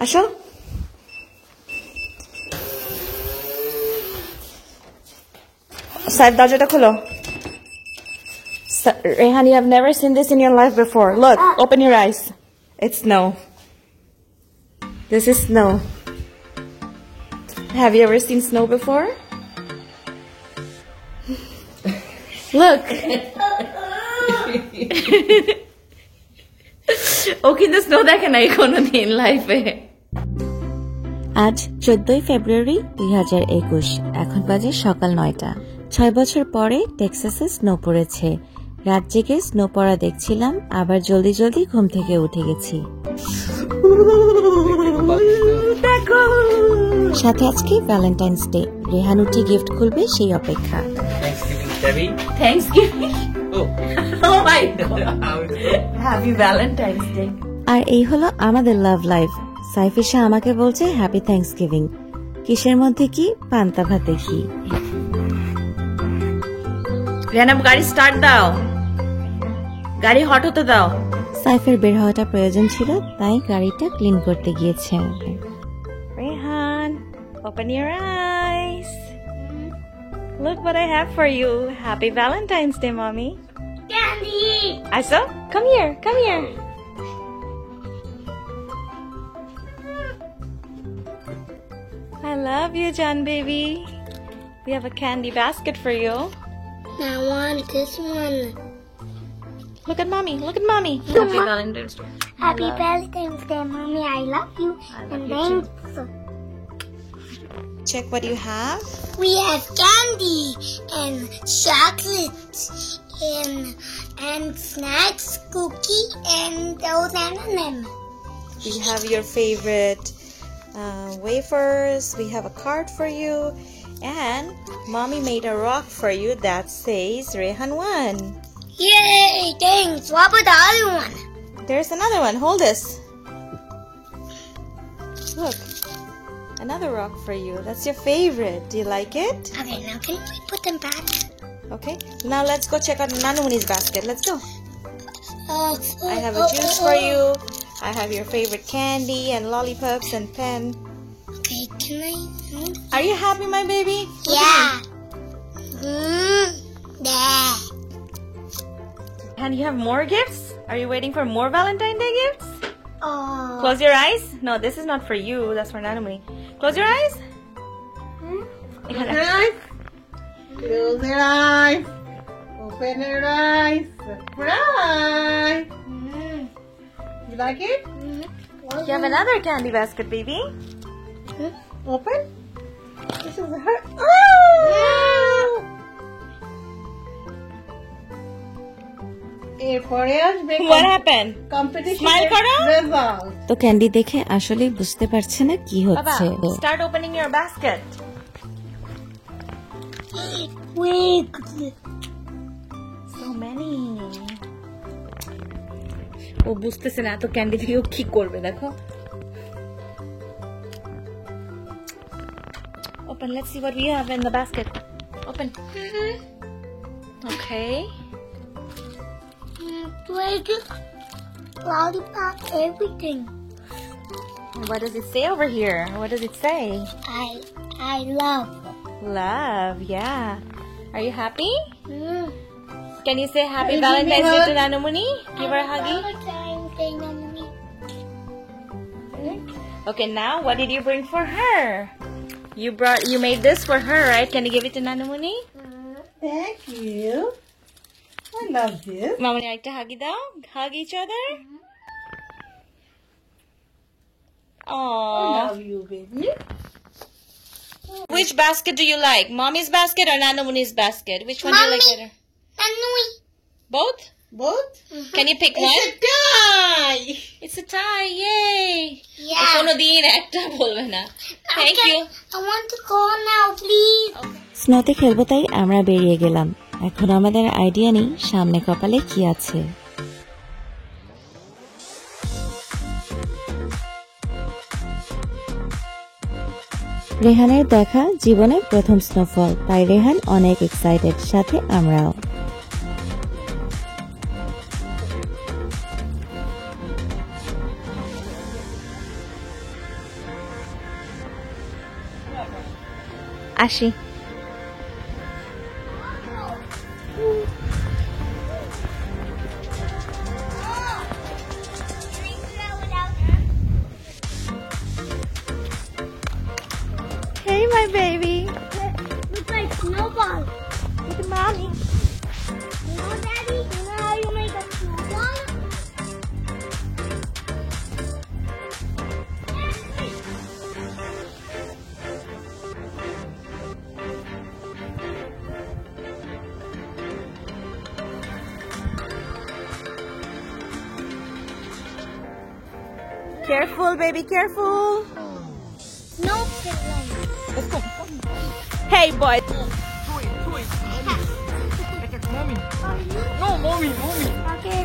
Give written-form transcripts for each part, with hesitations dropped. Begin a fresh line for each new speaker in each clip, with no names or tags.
আসো সাইড দরজাটা খোলো Rehan, you have never seen this in your life before. Look, open your eyes. It's snow. This is snow. Have you ever seen snow before? Look. Okay, the snow that can icon in life.
আজ 14 ফেব্রুয়ারি 2021 এখন বাজে সকাল 9টা 6 বছর পরে টেক্সাসে snow পড়েছে রাত জেগে snow পড়া দেখছিলাম আবার জলদি জলদি ঘুম থেকে উঠে গেছি সাথে আজকে ভ্যালেন্টাইন্স ডে রেহান উঠে গিফট খুলবে সেই অপেক্ষা
Thanksgiving. Oh my God. Happy Valentine's Day.
আর এই হলো আমাদের লাভ লাইফ সাইফিশা আমাকে বলছে হ্যাপি থ্যাঙ্কসগিভিং কিসের মধ্যে কি পান্তা ভাতে কি
রেহান গাড়ি স্টার্ট দাও গাড়ি হট হতে দাও
সাইফের বের হওয়াটা প্রয়োজন ছিল তাই গাড়িটা ক্লিন করতে গিয়েছে
Rehan, open your eyes. Look what I have for you. Happy Valentine's Day, Mommy.
Candy!
Asa, come here, come here. I love you, John baby. We have a candy basket for you.
I want this one.
Look at Mommy, look at Mommy. Happy Valentine's Day.
Happy Valentine's Day, Mommy. I love you. And thanks.
Check what you have.
We have candy and chocolate and snacks, cookie, and those M&M.
We have your favorite wafers. We have a card for you. And Mommy made a rock for you that says Rehan won.
Yay! Thanks. What about the other one?
There's another one. Hold this. Look. Another rock for you. That's your favorite. Do you like it?
Okay, now can we put them back?
Okay. Now let's go check out Nanumuni's basket. Let's go. I have a juice for you. I have your favorite candy and lollipops and pen.
Okay, can I?
Are you happy, my baby?
Yeah. Yeah.
And you have more gifts? Are you waiting for more Valentine's Day gifts?
Oh.
Close your eyes. No, this is not for you. That's for Nanumuni. Close your eyes.
Close your eyes. Close your eyes. Open your eyes. Surprise. You like it?
You have another candy basket, baby.
Open. This is her. Oh!
What happened?
Competition
Smile karo?
result.
তো candy দেখে আসলে বুঝতে পারছে না কি হচ্ছে
Baba, start opening your basket.
Wait.
So many. ও বুঝতেছে না তো ক্যান্ডি দিয়ে ও কি করবে দেখো Open, let's see what we have in the basket. Open. Okay.
Wait. Lollipop, everything.
What does it say over here? What does it say?
I love.
Love, yeah. Are you happy?
Mm.
Can you say Happy Valentine's Day to Nanumuni? Give her a huggy.
Valentine's Day, Nanumuni.
Okay, now what did you bring for her? You made this for her, right? Can you give it to Nanumuni?
Thank you. I love this.
Mama, like to huggy down? Hug each other?
I
Aww.
love you, baby.
Which basket do you like? Mommy's basket or Nanumuni's basket? Which one do you like better?
Nanui.
Both?
Both?
Can you pick
It's
one?
a tie.
It's a tie, yay!
Yeah.
কোনো দিন একটা বলবে না। Thank you.
I want to go now, please.
স্নোতে খেলবো তাই আমরা বেরিয়ে গেলাম এখন আমাদের আইডিয়া নেই সামনে কপালে কি আছে রেহানের দেখা জীবনের প্রথম স্নোফল তাই রেহান অনেক এক্সাইটেড সাথে আমরাও আসি। Hey, my baby.
Looks like snowball.
Look at mommy.
You know, Daddy, you know how you make a snowball?
Careful, baby, careful.
No problem.
Hey, boy.
Okay.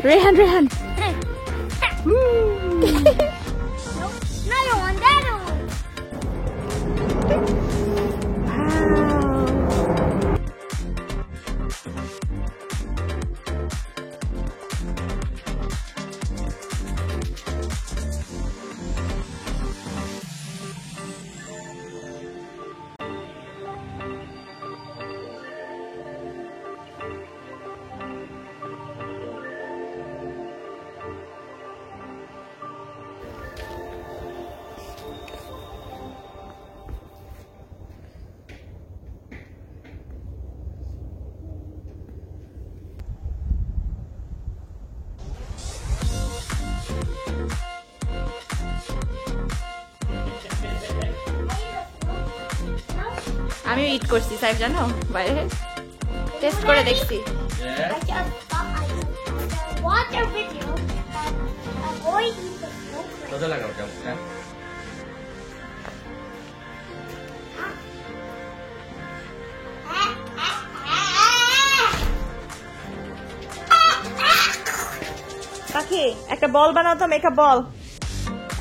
Rehan.
Another one, that one.
আমি ইট করছি সাহেব জানো বাইরে test করে দেখছি
I watch a video of a boy eating the snowflake.
পাখি একটা বল বানাও তো make a ball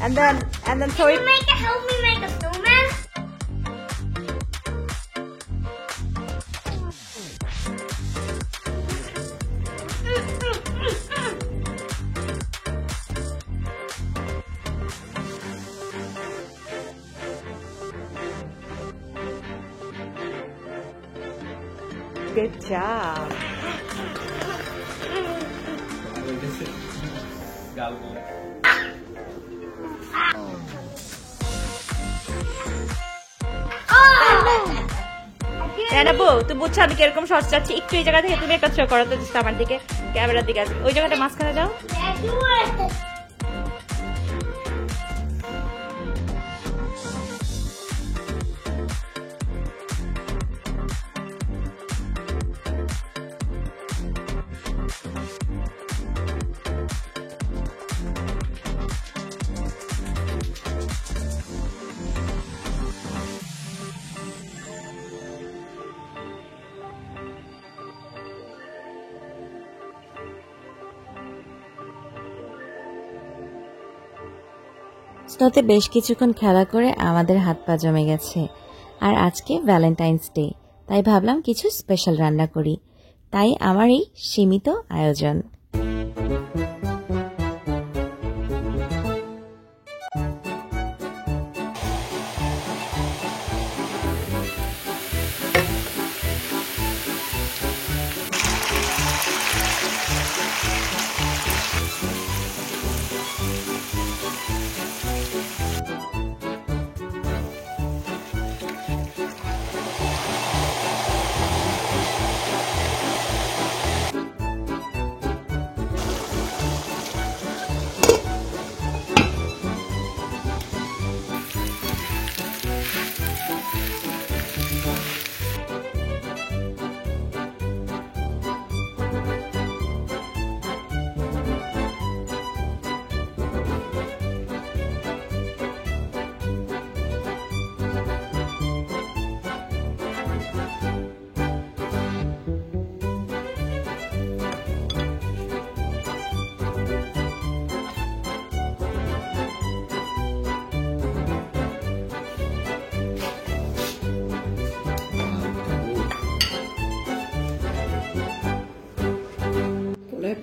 and then throw it.
Help me make a snowman.
Good job. রানাবু তুই বুঝছো আমি কিরকম শর্টস চাচ্ছি একটু এই জায়গা থেকে তুমি একটা থ্রো করো তো just আমার দিকে ক্যামেরার দিকে আসবে ওই জায়গাটা মাঝখানে যাও স্নোতে বেশ কিছুক্ষণ খেলা করে আমাদের হাত পা জমে গেছে আর আজকে ভ্যালেন্টাইন্স ডে তাই ভাবলাম কিছু স্পেশাল রান্না করি তাই আমার এই সীমিত আয়োজন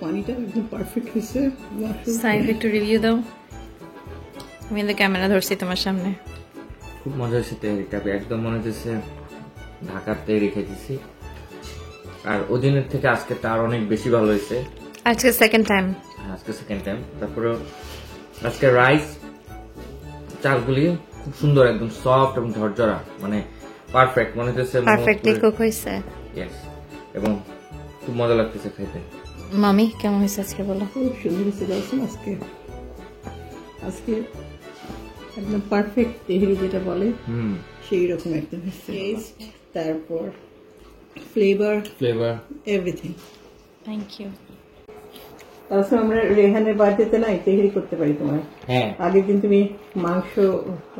পানিটা একদম পারফেক্ট হয়েছে
সাইড একটু রিভিউ দাও আমি তো ক্যামেরা ধরছি তোমার সামনে
খুব মজা হয়েছে তেহারিটা, একদম মনে হচ্ছে ঢাকার তেহারি খেতেছি। আর ওদিনের থেকে আজকে তার অনেক বেশি ভালো হয়েছে।
আজকে সেকেন্ড টাইম।
আজকে সেকেন্ড টাইম। তারপরে আজকে রাইস চালগুলি খুব সুন্দর, একদম সফট এবং ঝরঝরা, মানে পারফেক্ট, মনে হচ্ছে
পারফেক্টলি কুক হয়েছে।
ইয়েস, এবং খুব মজা লাগতেছে খেতে।
মামি কেমন হয়েছে আজকে বলো?
খুব সুন্দর হয়েছে জাসম আজকে। আজকে একদম পারফেক্ট তেহারি যেটা বলে সেই রকম একদম টেস্ট, তারপর ফ্লেভার এভরিথিং।
Thank you.
তারপর আমরা রেহানের বাড়িতে না তেহারি করতে পারি তোমার।
হ্যাঁ,
আগের দিন তুমি মাংস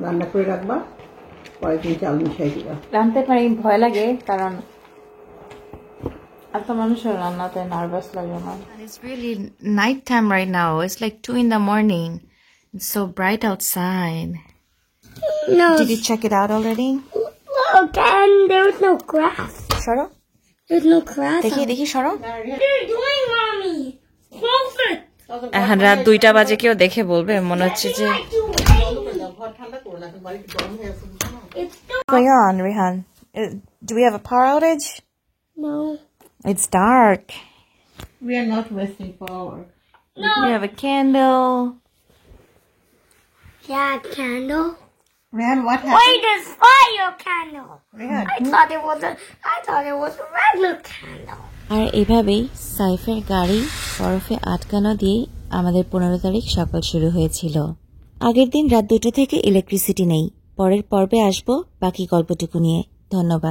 রান্না করে রাখবা, পরের দিন চাল মিশাই দিবা।
রান্নতে পারি, ভয় লাগে কারণ এত মানুষের রান্নাতে নার্ভাস লাগে আমার। It's really night time right now. It's like 2 in the morning. It's so bright outside.
No.
Did you check it out already?
Again, there was no grass.
Shoro?
There's no grass.
দেখি Shoro?
What are you doing, Mommy? Close it.
এখন রাত 2টা বাজে, কেউ দেখে বলবে মনে হচ্ছে যে What's going on, Rehan? Do we have a power outage?
No.
It's dark.
We are not wasting power.
No.
We have a candle.
Yeah, candle.
Rehan, what happened?
Wait, there's fire candle.
Rehan,
I thought it was a regular candle.
আর এভাবেই সাইফের গাড়ি বরফে আটকানো দিয়েই আমাদের 15 তারিখ সকাল শুরু হয়েছিল। আগের দিন রাত 2টা থেকে ইলেকট্রিসিটি নেই। পরের পর্বে আসবো বাকি গল্পটুকু নিয়ে। ধন্যবাদ।